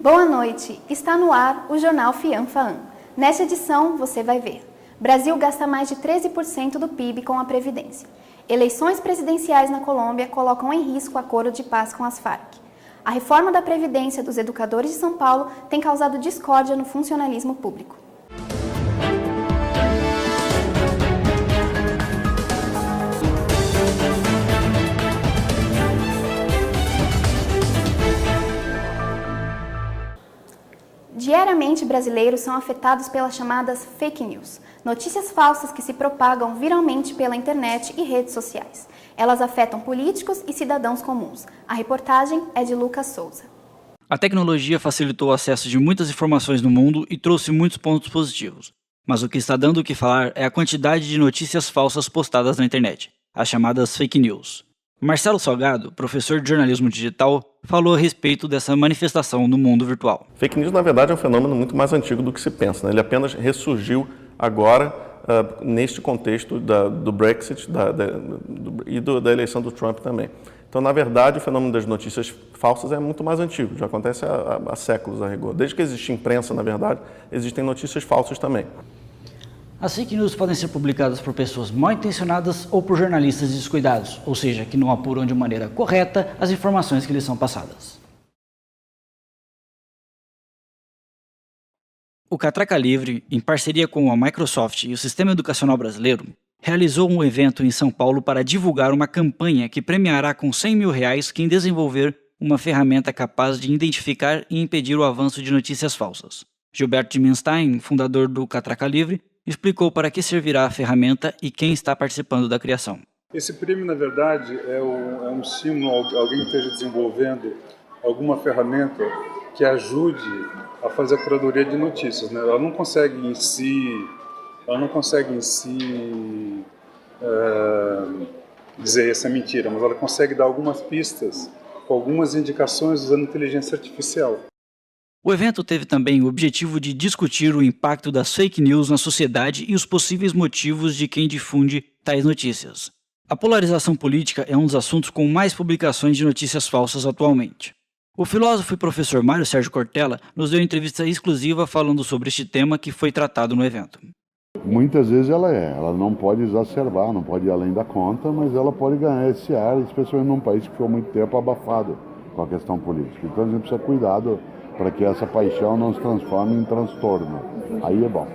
Boa noite, está no ar o Jornal FIAM-FAAM. Nesta edição, você vai ver: Brasil gasta mais de 13% do PIB com a Previdência. Eleições presidenciais na Colômbia colocam em risco o acordo de paz com as Farc. A reforma da Previdência dos educadores de São Paulo tem causado discórdia no funcionalismo público. Diariamente, brasileiros são afetados pelas chamadas fake news, notícias falsas que se propagam viralmente pela internet e redes sociais. Elas afetam políticos e cidadãos comuns. A reportagem é de Lucas Souza. A tecnologia facilitou o acesso de muitas informações no mundo e trouxe muitos pontos positivos. Mas o que está dando o que falar é a quantidade de notícias falsas postadas na internet, as chamadas fake news. Marcelo Salgado, professor de jornalismo digital, falou a respeito dessa manifestação no mundo virtual. Fake news, na verdade, é um fenômeno muito mais antigo do que se pensa, né? Ele apenas ressurgiu agora neste contexto do Brexit e da eleição do Trump também. Então, na verdade, o fenômeno das notícias falsas é muito mais antigo, já acontece há séculos a rigor. Desde que existe imprensa, na verdade, existem notícias falsas também. As fake news podem ser publicadas por pessoas mal intencionadas ou por jornalistas descuidados, ou seja, que não apuram de maneira correta as informações que lhes são passadas. O Catraca Livre, em parceria com a Microsoft e o Sistema Educacional Brasileiro, realizou um evento em São Paulo para divulgar uma campanha que premiará com R$100 mil quem desenvolver uma ferramenta capaz de identificar e impedir o avanço de notícias falsas. Gilberto Dimenstein, fundador do Catraca Livre, explicou para que servirá a ferramenta e quem está participando da criação. Esse prêmio, na verdade, é um estímulo a alguém que esteja desenvolvendo alguma ferramenta que ajude a fazer a curadoria de notícias, né? Ela não consegue em si dizer essa mentira, mas ela consegue dar algumas pistas com algumas indicações usando inteligência artificial. O evento teve também o objetivo de discutir o impacto das fake news na sociedade e os possíveis motivos de quem difunde tais notícias. A polarização política é um dos assuntos com mais publicações de notícias falsas atualmente. O filósofo e professor Mário Sérgio Cortella nos deu entrevista exclusiva falando sobre este tema que foi tratado no evento. Muitas vezes ela não pode exacerbar, não pode ir além da conta, mas ela pode ganhar esse ar, especialmente num país que ficou muito tempo abafado com a questão política. Então a gente precisa cuidado para que essa paixão não se transforme em transtorno. Aí é bom.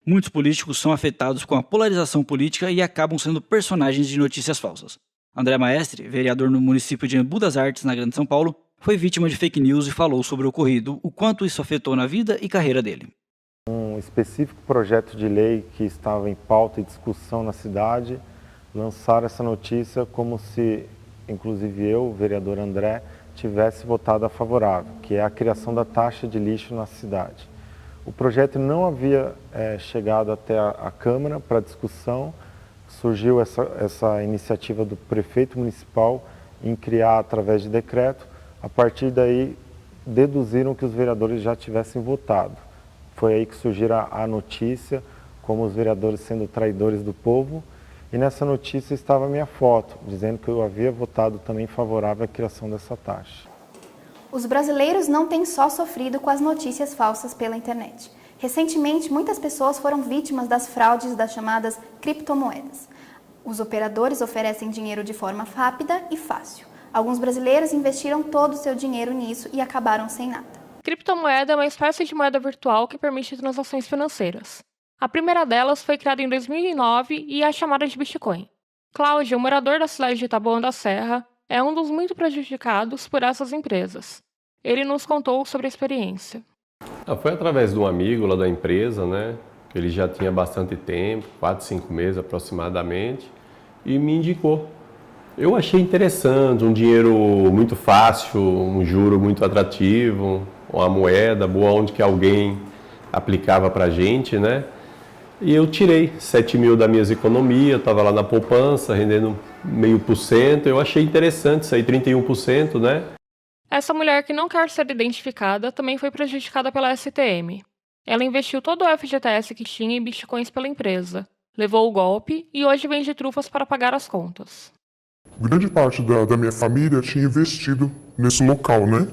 Muitos políticos são afetados com a polarização política e acabam sendo personagens de notícias falsas. André Maestre, vereador no município de Embu das Artes, na Grande São Paulo, foi vítima de fake news e falou sobre o ocorrido, o quanto isso afetou na vida e carreira dele. Um específico projeto de lei que estava em pauta e discussão na cidade, lançaram essa notícia como se, inclusive eu, o vereador André, tivesse votado a favorável, que é a criação da taxa de lixo na cidade. O projeto não havia chegado até a Câmara para discussão, surgiu essa iniciativa do prefeito municipal em criar através de decreto, a partir daí deduziram que os vereadores já tivessem votado. Foi aí que surgiu a notícia, como os vereadores sendo traidores do povo, e nessa notícia estava a minha foto, dizendo que eu havia votado também favorável à criação dessa taxa. Os brasileiros não têm só sofrido com as notícias falsas pela internet. Recentemente, muitas pessoas foram vítimas das fraudes das chamadas criptomoedas. Os operadores oferecem dinheiro de forma rápida e fácil. Alguns brasileiros investiram todo o seu dinheiro nisso e acabaram sem nada. Criptomoeda é uma espécie de moeda virtual que permite transações financeiras. A primeira delas foi criada em 2009 e é chamada de Bitcoin. Cláudio, morador da cidade de Taboão da Serra, é um dos muito prejudicados por essas empresas. Ele nos contou sobre a experiência. Foi através de um amigo lá da empresa, né? Ele já tinha bastante tempo, 4, 5 meses aproximadamente, e me indicou. Eu achei interessante, um dinheiro muito fácil, um juro muito atrativo, uma moeda boa onde que alguém aplicava para a gente, né? E eu tirei 7 mil das minhas economias, estava lá na poupança, rendendo 0,5%. Eu achei interessante isso aí, 31%, né? Essa mulher que não quer ser identificada também foi prejudicada pela STM. Ela investiu todo o FGTS que tinha em bitcoins pela empresa, levou o golpe e hoje vende trufas para pagar as contas. Grande parte da minha família tinha investido nesse local, né?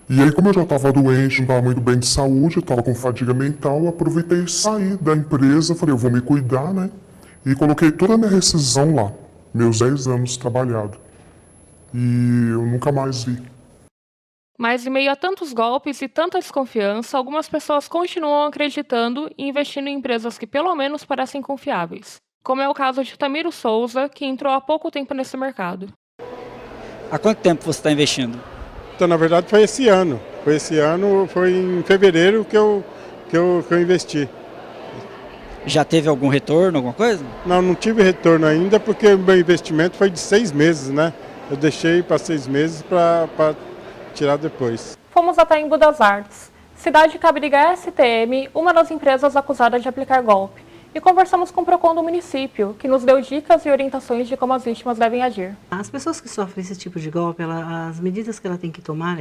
E aí, como eu já estava doente, não estava muito bem de saúde, eu estava com fadiga mental, eu aproveitei e saí da empresa, falei, eu vou me cuidar, né? E coloquei toda a minha rescisão lá, meus 10 anos trabalhado. E eu nunca mais vi. Mas em meio a tantos golpes e tanta desconfiança, algumas pessoas continuam acreditando e investindo em empresas que pelo menos parecem confiáveis. Como é o caso de Tamiro Souza, que entrou há pouco tempo nesse mercado. Há quanto tempo você está investindo? Então, na verdade, foi esse ano. Foi em fevereiro que eu investi. Já teve algum retorno, alguma coisa? Não tive retorno ainda, porque o meu investimento foi de 6 meses, né? Eu deixei para 6 meses para tirar depois. Fomos até Embu das Artes, cidade que abriga a STM, uma das empresas acusadas de aplicar golpe, e conversamos com o PROCON do município, que nos deu dicas e orientações de como as vítimas devem agir. As pessoas que sofrem esse tipo de golpe, as medidas que ela tem que tomar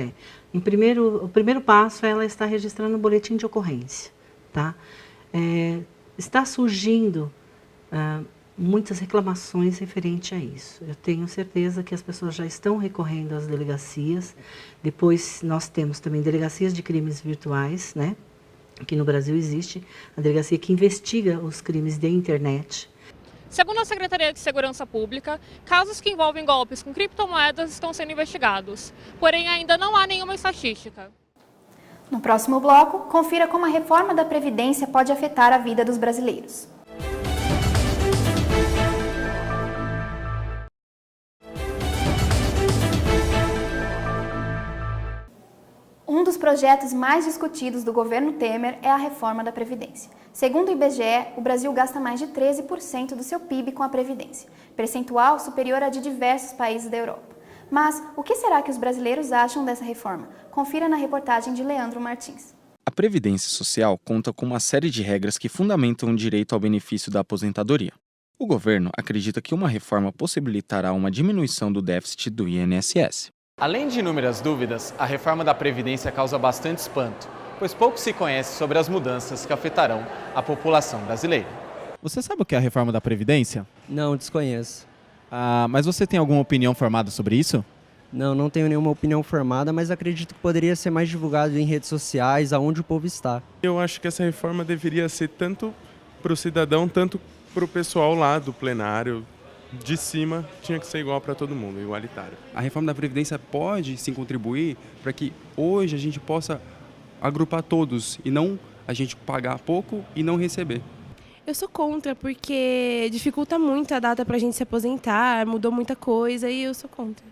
o primeiro passo é ela estar registrando um boletim de ocorrência, tá? Está surgindo muitas reclamações referente a isso. Eu tenho certeza que as pessoas já estão recorrendo às delegacias. Depois nós temos também delegacias de crimes virtuais, né? Aqui no Brasil existe a delegacia que investiga os crimes de internet. Segundo a Secretaria de Segurança Pública, casos que envolvem golpes com criptomoedas estão sendo investigados. Porém, ainda não há nenhuma estatística. No próximo bloco, confira como a reforma da Previdência pode afetar a vida dos brasileiros. Um dos projetos mais discutidos do governo Temer é a reforma da Previdência. Segundo o IBGE, o Brasil gasta mais de 13% do seu PIB com a Previdência, percentual superior a de diversos países da Europa. Mas o que será que os brasileiros acham dessa reforma? Confira na reportagem de Leandro Martins. A Previdência Social conta com uma série de regras que fundamentam o direito ao benefício da aposentadoria. O governo acredita que uma reforma possibilitará uma diminuição do déficit do INSS. Além de inúmeras dúvidas, a reforma da Previdência causa bastante espanto, pois pouco se conhece sobre as mudanças que afetarão a população brasileira. Você sabe o que é a reforma da Previdência? Não, desconheço. Mas você tem alguma opinião formada sobre isso? Não tenho nenhuma opinião formada, mas acredito que poderia ser mais divulgado em redes sociais, aonde o povo está. Eu acho que essa reforma deveria ser tanto para o cidadão, tanto para o pessoal lá do plenário. De cima tinha que ser igual para todo mundo, igualitário. A reforma da Previdência pode sim contribuir para que hoje a gente possa agrupar todos e não a gente pagar pouco e não receber. Eu sou contra porque dificulta muito a data para a gente se aposentar, mudou muita coisa e eu sou contra.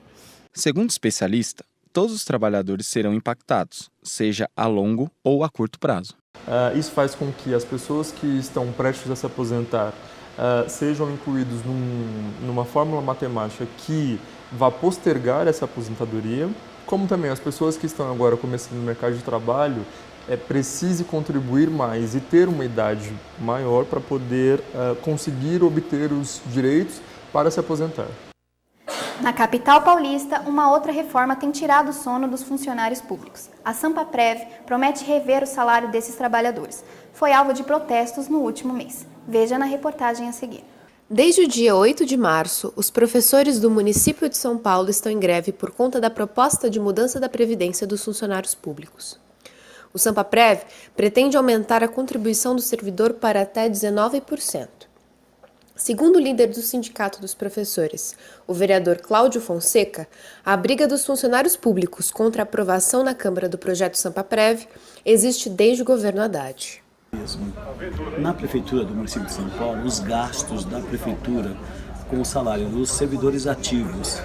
Segundo especialista, todos os trabalhadores serão impactados, seja a longo ou a curto prazo. Isso faz com que as pessoas que estão prestes a se aposentar sejam incluídos numa fórmula matemática que vá postergar essa aposentadoria, como também as pessoas que estão agora começando no mercado de trabalho precise contribuir mais e ter uma idade maior para poder conseguir obter os direitos para se aposentar. Na capital paulista, uma outra reforma tem tirado o sono dos funcionários públicos. A Sampaprev promete rever o salário desses trabalhadores. Foi alvo de protestos no último mês. Veja na reportagem a seguir. Desde o dia 8 de março, os professores do município de São Paulo estão em greve por conta da proposta de mudança da previdência dos funcionários públicos. O Sampaprev pretende aumentar a contribuição do servidor para até 19%. Segundo o líder do Sindicato dos Professores, o vereador Cláudio Fonseca, a briga dos funcionários públicos contra a aprovação na Câmara do projeto Sampaprev existe desde o governo Haddad. Na Prefeitura do município de São Paulo, os gastos da Prefeitura com o salário dos servidores ativos,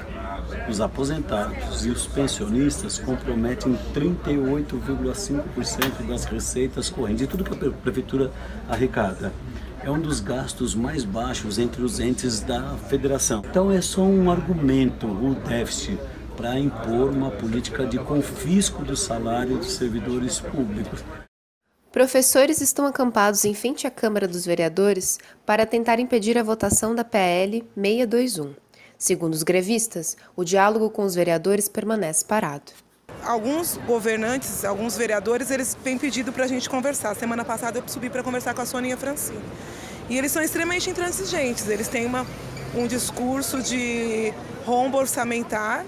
os aposentados e os pensionistas comprometem 38,5% das receitas correntes de tudo que a Prefeitura arrecada. É um dos gastos mais baixos entre os entes da federação. Então é só um argumento, o déficit, para impor uma política de confisco do salário dos servidores públicos. Professores estão acampados em frente à Câmara dos Vereadores para tentar impedir a votação da PL 621. Segundo os grevistas, o diálogo com os vereadores permanece parado. Alguns governantes, alguns vereadores, eles têm pedido para a gente conversar. Semana passada eu subi para conversar com a Soninha Francine. E eles são extremamente intransigentes, eles têm um discurso de rombo orçamentar,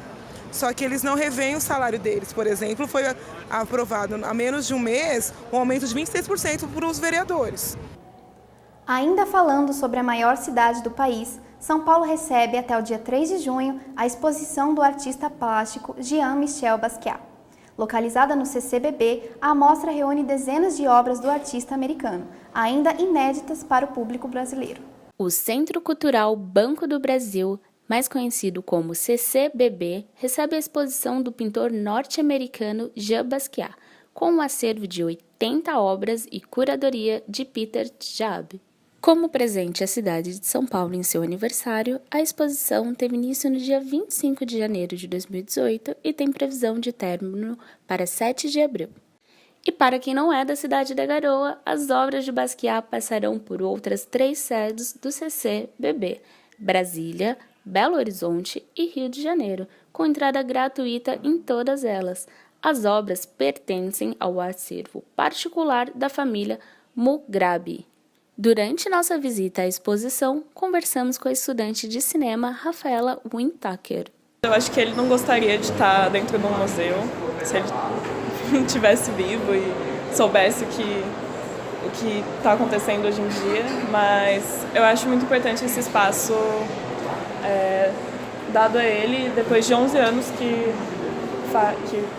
só que eles não revêem o salário deles. Por exemplo, foi aprovado há menos de um mês um aumento de 26% para os vereadores. Ainda falando sobre a maior cidade do país, São Paulo recebe até o dia 3 de junho a exposição do artista plástico Jean-Michel Basquiat. Localizada no CCBB, a amostra reúne dezenas de obras do artista americano, ainda inéditas para o público brasileiro. O Centro Cultural Banco do Brasil, mais conhecido como CCBB, recebe a exposição do pintor norte-americano Jean Basquiat, com um acervo de 80 obras e curadoria de Peter Tchab. Como presente à cidade de São Paulo em seu aniversário, a exposição teve início no dia 25 de janeiro de 2018 e tem previsão de término para 7 de abril. E para quem não é da cidade da Garoa, as obras de Basquiat passarão por outras 3 sedes do CCBB, Brasília, Belo Horizonte e Rio de Janeiro, com entrada gratuita em todas elas. As obras pertencem ao acervo particular da família Mugrabi. Durante nossa visita à exposição, conversamos com a estudante de cinema Rafaela Wintaker. Eu acho que ele não gostaria de estar dentro de um museu, se ele estivesse vivo e soubesse o que está acontecendo hoje em dia, mas eu acho muito importante esse espaço dado a ele depois de 11 anos que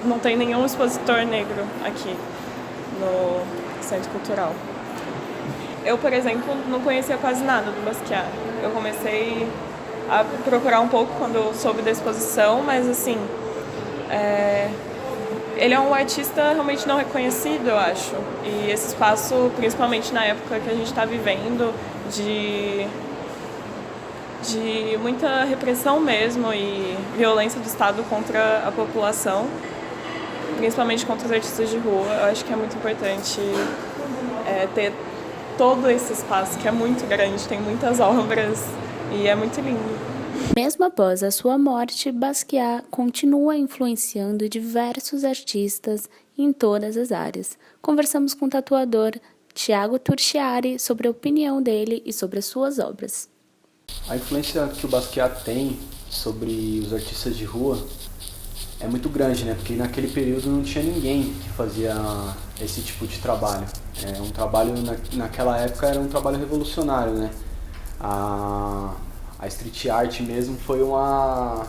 não tem nenhum expositor negro aqui no Centro Cultural. Eu, por exemplo, não conhecia quase nada do Basquiat. Eu comecei a procurar um pouco quando eu soube da exposição, mas assim, ele é um artista realmente não reconhecido, eu acho. E esse espaço, principalmente na época que a gente está vivendo, de muita repressão mesmo e violência do Estado contra a população, principalmente contra os artistas de rua, eu acho que é muito importante ter todo esse espaço, que é muito grande, tem muitas obras e é muito lindo. Mesmo após a sua morte, Basquiat continua influenciando diversos artistas em todas as áreas. Conversamos com o tatuador Thiago Turchiari sobre a opinião dele e sobre as suas obras. A influência que o Basquiat tem sobre os artistas de rua é muito grande, né? Porque naquele período não tinha ninguém que fazia esse tipo de trabalho. Um trabalho, naquela época, era um trabalho revolucionário, né? A street art mesmo foi uma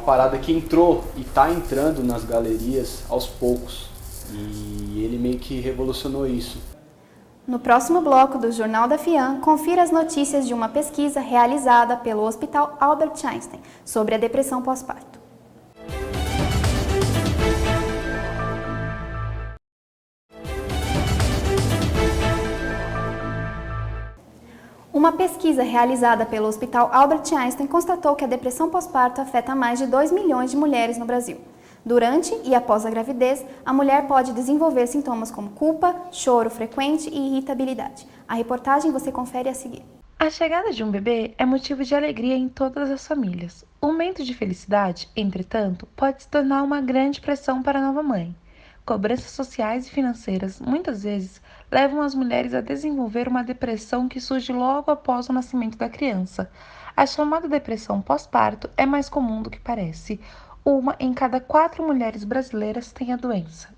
parada que entrou e está entrando nas galerias aos poucos. E ele meio que revolucionou isso. No próximo bloco do Jornal da FIAM, confira as notícias de uma pesquisa realizada pelo Hospital Albert Einstein sobre a depressão pós-parto. Uma pesquisa realizada pelo Hospital Albert Einstein constatou que a depressão pós-parto afeta mais de 2 milhões de mulheres no Brasil. Durante e após a gravidez, a mulher pode desenvolver sintomas como culpa, choro frequente e irritabilidade. A reportagem você confere a seguir. A chegada de um bebê é motivo de alegria em todas as famílias. O momento de felicidade, entretanto, pode se tornar uma grande pressão para a nova mãe. Cobranças sociais e financeiras, muitas vezes, levam as mulheres a desenvolver uma depressão que surge logo após o nascimento da criança. A chamada depressão pós-parto é mais comum do que parece. 1 em cada 4 mulheres brasileiras tem a doença.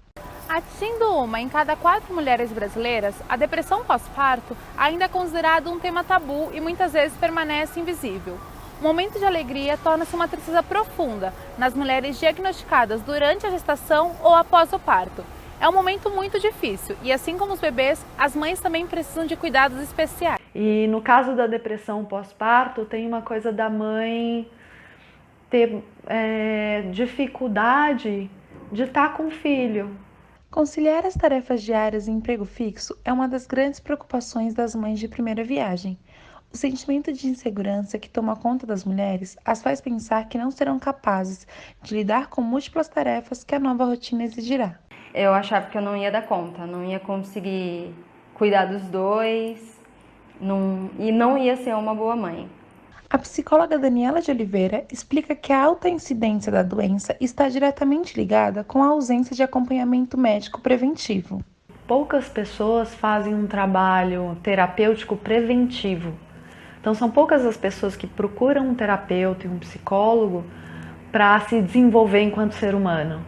Sendo 1 em cada 4 mulheres brasileiras, a depressão pós-parto ainda é considerada um tema tabu e muitas vezes permanece invisível. O momento de alegria torna-se uma tristeza profunda nas mulheres diagnosticadas durante a gestação ou após o parto. É um momento muito difícil e, assim como os bebês, as mães também precisam de cuidados especiais. E no caso da depressão pós-parto, tem uma coisa da mãe ter dificuldade de estar com o filho. Conciliar as tarefas diárias e emprego fixo é uma das grandes preocupações das mães de primeira viagem. O sentimento de insegurança que toma conta das mulheres as faz pensar que não serão capazes de lidar com múltiplas tarefas que a nova rotina exigirá. Eu achava que eu não ia dar conta, não ia conseguir cuidar dos dois e não ia ser uma boa mãe. A psicóloga Daniela de Oliveira explica que a alta incidência da doença está diretamente ligada com a ausência de acompanhamento médico preventivo. Poucas pessoas fazem um trabalho terapêutico preventivo. Então são poucas as pessoas que procuram um terapeuta e um psicólogo para se desenvolver enquanto ser humano.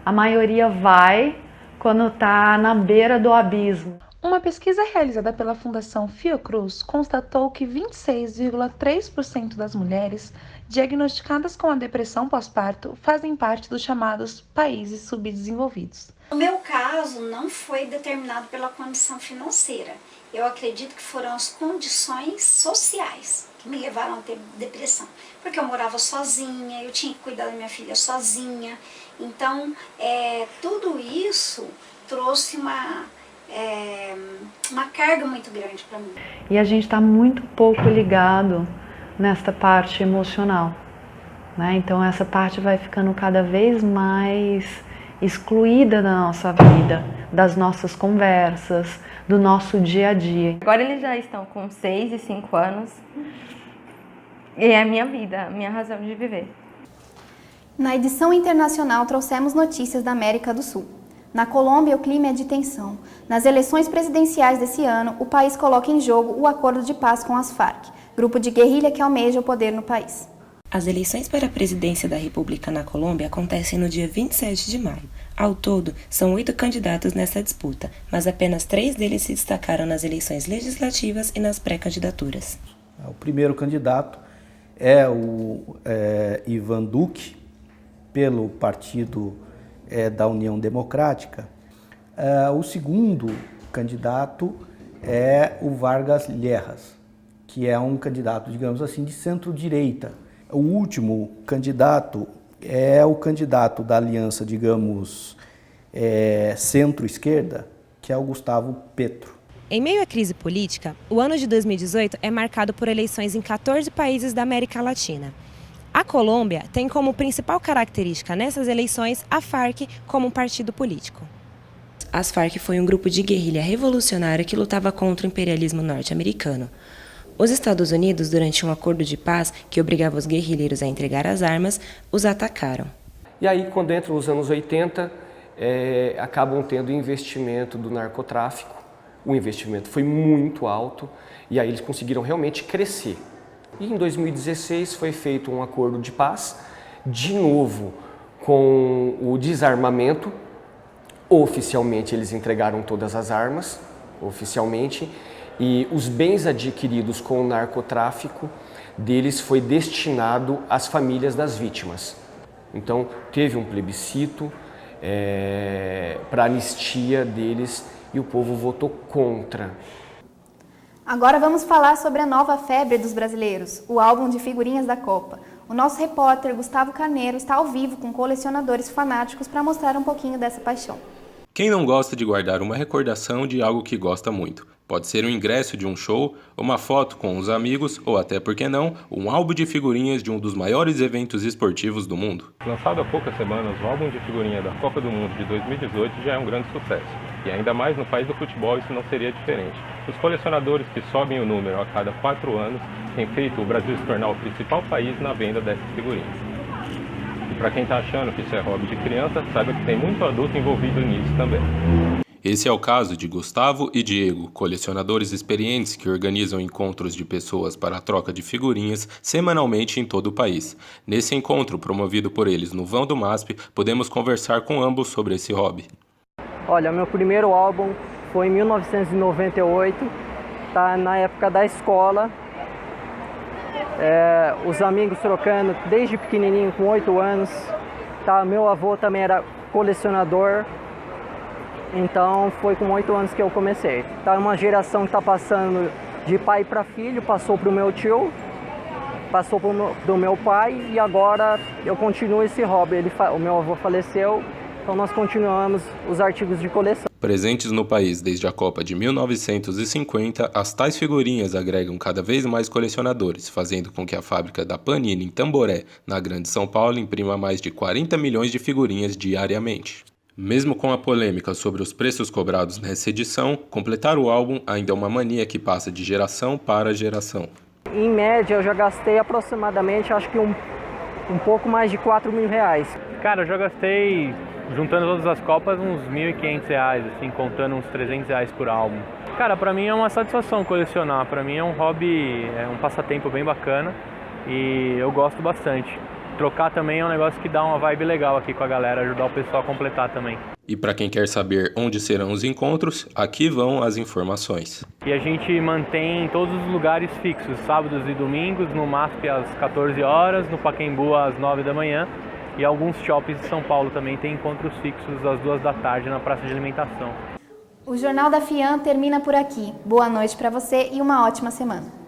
A maioria vai quando está na beira do abismo. Uma pesquisa realizada pela Fundação Fiocruz constatou que 26,3% das mulheres diagnosticadas com a depressão pós-parto fazem parte dos chamados países subdesenvolvidos. No meu caso, não foi determinado pela condição financeira. Eu acredito que foram as condições sociais que me levaram a ter depressão. Porque eu morava sozinha, eu tinha que cuidar da minha filha sozinha. Então, tudo isso trouxe uma carga muito grande para mim. E a gente está muito pouco ligado nesta parte emocional, né? Então essa parte vai ficando cada vez mais excluída da nossa vida, das nossas conversas, do nosso dia a dia. Agora eles já estão com 6 e 5 anos e é a minha vida, a minha razão de viver. Na edição internacional trouxemos notícias da América do Sul. Na Colômbia, o clima é de tensão. Nas eleições presidenciais desse ano, o país coloca em jogo o acordo de paz com as Farc, grupo de guerrilha que almeja o poder no país. As eleições para a presidência da República na Colômbia acontecem no dia 27 de maio. Ao todo, são 8 candidatos nessa disputa, mas apenas 3 deles se destacaram nas eleições legislativas e nas pré-candidaturas. O primeiro candidato é o Iván Duque, pelo partido da União Democrática. O segundo candidato é o Vargas Lleras, que é um candidato, digamos assim, de centro-direita. O último candidato é o candidato da aliança, digamos, centro-esquerda, que é o Gustavo Petro. Em meio à crise política, o ano de 2018 é marcado por eleições em 14 países da América Latina. A Colômbia tem como principal característica nessas eleições a Farc como um partido político. As Farc foi um grupo de guerrilha revolucionária que lutava contra o imperialismo norte-americano. Os Estados Unidos, durante um acordo de paz que obrigava os guerrilheiros a entregar as armas, os atacaram. E aí, quando entram os anos 80, acabam tendo investimento do narcotráfico. O investimento foi muito alto e aí eles conseguiram realmente crescer. E em 2016 foi feito um acordo de paz, de novo com o desarmamento. Oficialmente eles entregaram todas as armas, oficialmente, e os bens adquiridos com o narcotráfico deles foi destinado às famílias das vítimas. Então teve um plebiscito para anistia deles e o povo votou contra. Agora vamos falar sobre a nova febre dos brasileiros, o álbum de figurinhas da Copa. O nosso repórter Gustavo Carneiro está ao vivo com colecionadores fanáticos para mostrar um pouquinho dessa paixão. Quem não gosta de guardar uma recordação de algo que gosta muito? Pode ser um ingresso de um show, uma foto com os amigos ou até, por que não, um álbum de figurinhas de um dos maiores eventos esportivos do mundo. Lançado há poucas semanas, o álbum de figurinha da Copa do Mundo de 2018 já é um grande sucesso. E ainda mais no país do futebol isso não seria diferente. Os colecionadores que sobem o número a cada 4 anos têm feito o Brasil se tornar o principal país na venda dessas figurinhas. E para quem está achando que isso é hobby de criança, saiba que tem muito adulto envolvido nisso também. Esse é o caso de Gustavo e Diego, colecionadores experientes que organizam encontros de pessoas para a troca de figurinhas semanalmente em todo o país. Nesse encontro, promovido por eles no vão do MASP, podemos conversar com ambos sobre esse hobby. Olha, meu primeiro álbum foi em 1998, tá na época da escola. Os amigos trocando desde pequenininho, com 8 anos. Tá, meu avô também era colecionador. Então foi com 8 anos que eu comecei. Tá uma geração que está passando de pai para filho, passou para o meu tio, passou do meu pai e agora eu continuo esse hobby. O meu avô faleceu, então nós continuamos os artigos de coleção. Presentes no país desde a Copa de 1950, as tais figurinhas agregam cada vez mais colecionadores, fazendo com que a fábrica da Panini em Tamboré, na Grande São Paulo, imprima mais de 40 milhões de figurinhas diariamente. Mesmo com a polêmica sobre os preços cobrados nessa edição, completar o álbum ainda é uma mania que passa de geração para geração. Em média, eu já gastei aproximadamente, acho que um pouco mais de R$4.000. Cara, eu já gastei, juntando todas as copas, uns R$1.500, assim, contando uns R$300 por álbum. Cara, pra mim é uma satisfação colecionar, pra mim é um hobby, é um passatempo bem bacana e eu gosto bastante. trocar também é um negócio que dá uma vibe legal aqui com a galera, ajudar o pessoal a completar também. E para quem quer saber onde serão os encontros, aqui vão as informações. E a gente mantém todos os lugares fixos, sábados e domingos, no MASP às 14 horas, no Pacaembu às 9 da manhã, e alguns shoppings de São Paulo também têm encontros fixos às 2 da tarde na praça de alimentação. O Jornal da FIAM termina por aqui. Boa noite para você e uma ótima semana.